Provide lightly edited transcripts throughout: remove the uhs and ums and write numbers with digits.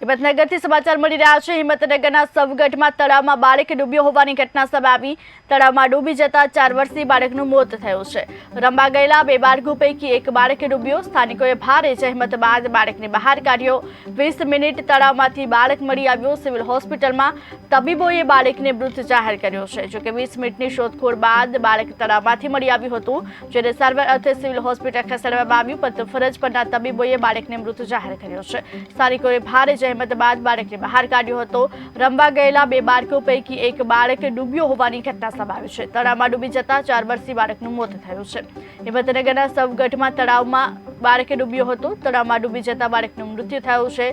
હિંમતનગરથી સમાચાર મળી રહ્યા છે। હિંમતનગરના સવગઢમાં તળાવમાં બાળક ડૂબ્યો હોવાની ઘટના સામે આવી। તળાવમાં ડૂબી જતા 4 વર્ષીય બાળકનું મોત થયું છે। રમવા ગયેલા 2 બાળકો પૈકી એક બાળક ડૂબ્યો। સ્થાનિકોએ ભારે જહેમત બાદ બાળકને બહાર કાઢ્યો। 20 મિનિટ તળાવમાંથી બાળક મળી આવ્યો। સિવિલ હોસ્પિટલમાં તબીબોએ બાળકને મૃત જાહેર કર્યો છે। જોકે 20 મિનિટની શોધખોળ બાદ બાળક તળાવમાંથી મળી આવ્યું હતું, જેને સારવાર અર્થે સિવિલ હોસ્પિટલ ખસેડવામાં આવ્યું, પરંતુ ફરજ પરના તબીબોએ બાળકને મૃત જાહેર કર્યો છે। સ્થાનિકોએ ભારે જહેમત બાદ બાળકને બહાર કાઢ્યો હતો। રમવા ગયેલા 2 બાળકો પૈકી એક બાળક ડૂબ્યો હોવાની ઘટના સામે આવી છે। તળાવમાં ડૂબી જતા 4 વર્ષીય બાળકનું મોત થયું છે। હિંમતનગરના સવગઢમાં તળાવમાં બાળક ડૂબ્યો હતો। તળાવમાં ડૂબી જતા બાળકનું મૃત્યુ થયું છે।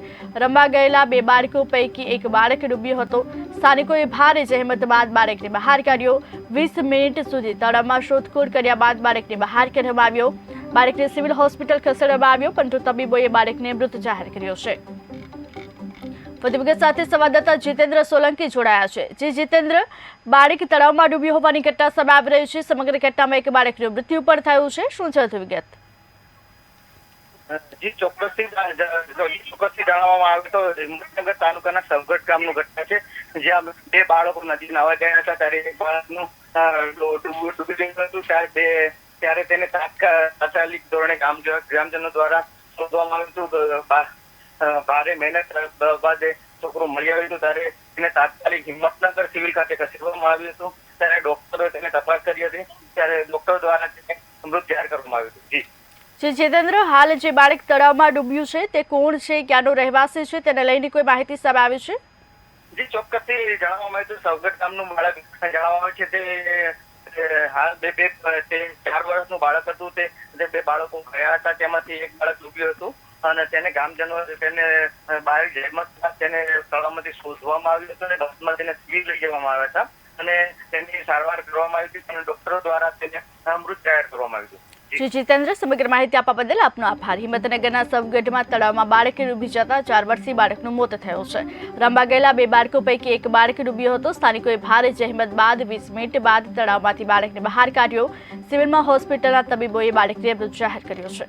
રમવા ગયેલા 2 બાળકો પૈકી એક બાળક ડૂબ્યો હતો। સ્થાનિકોએ ભારે જહેમત બાદ બાળકને બહાર કાઢ્યો। 20 મિનિટ સુધી તળાવમાં શોધખોળ કર્યા બાદ બાળકને બહાર કાઢવામાં આવ્યો। બાળકને સિવિલ હોસ્પિટલ ખસેડવામાં આવ્યો, પરંતુ તબીબોએ બાળકને મૃત જાહેર કર્યો છે। વધુ વિગત સાથે સંવાદદાતા જીતેન્દ્ર સોલંકી જોડાયા છે। જે જીતેન્દ્ર, બાળક તળાવમાં ડૂબ્યું હોવાની ઘટના સામે આવી રહી છે। સમગ્ર ઘટનામાં એક બાળકનું મૃત્યુ પણ થયું છે। શું છે વધુ વિગત? જી, ચોક્કસથી જણાવવામાં આવે તો હિંમતનગર તાલુકાના સવગઢ ગામનું ઘટના છે, જ્યાં 2 બાળકો નદી નાહવા ગયા હતા ત્યારે એક બાળકનું ડૂબી ગયું હતું। ત્યારે તેને તાત્કાલિક ધોરણે ગ્રામજનો દ્વારા શોધવામાં આવ્યું હતું। ભારે મહેનત બાદ છોકરો મળી આવ્યું હતું। ત્યારે તેને તાત્કાલિક હિંમતનગર સિવિલ ખાતે ખસેડવામાં આવ્યું હતું। ત્યારે ડોક્ટરોએ તેને તપાસ કરી હતી, ત્યારે ડોક્ટર દ્વારા તેને મૃત જાહેર કરવામાં આવ્યું હતું। જી જીતેન્દ્ર, હાલ જે બાળક તળાવમાં ડૂબ્યું છે તે કોણ છે, ક્યાંનો રહેવાસી છે, તેને લઈને કોઈ માહિતી સામે આવી છે? જી, ચોક્કસથી જણાવવામાં આવ્યું હતું સવગઢ ગામનું બાળક જણાવવામાં આવે છે તે હાલ 4 વર્ષનું બાળક હતું। તે 2 બાળકો ગયા હતા, તેમાંથી એક બાળક ડૂબ્યું હતું અને તેને ગામજનો તેને બાળક જહેમત તેને તળાવમાંથી શોધવામાં આવ્યું હતું અને બસમાં તેને સિવિલ લઈ જવામાં આવ્યા હતા અને તેની સારવાર કરવામાં આવી હતી અને ડોક્ટરો દ્વારા તેને મૃત જાહેર કરવામાં આવ્યું હતું। જી જીતેન્દ્ર, સમગ્ર માહિતી આપવા બદલ આપનો આભાર। હિંમતનગરના સવગઢમાં તળાવમાં બાળક ડૂબી જતા 4 વર્ષીય બાળકનું મોત થયું છે। રમવા ગયેલા 2 બાળકો પૈકી એક બાળક ડૂબ્યો હતો। સ્થાનિકોએ ભારે જહેમત બાદ 20 મિનિટ બાદ તળાવમાંથી બાળકને બહાર કાઢ્યો। સિવિલમાં હોસ્પિટલના તબીબોએ બાળકને મૃત જાહેર કર્યો છે।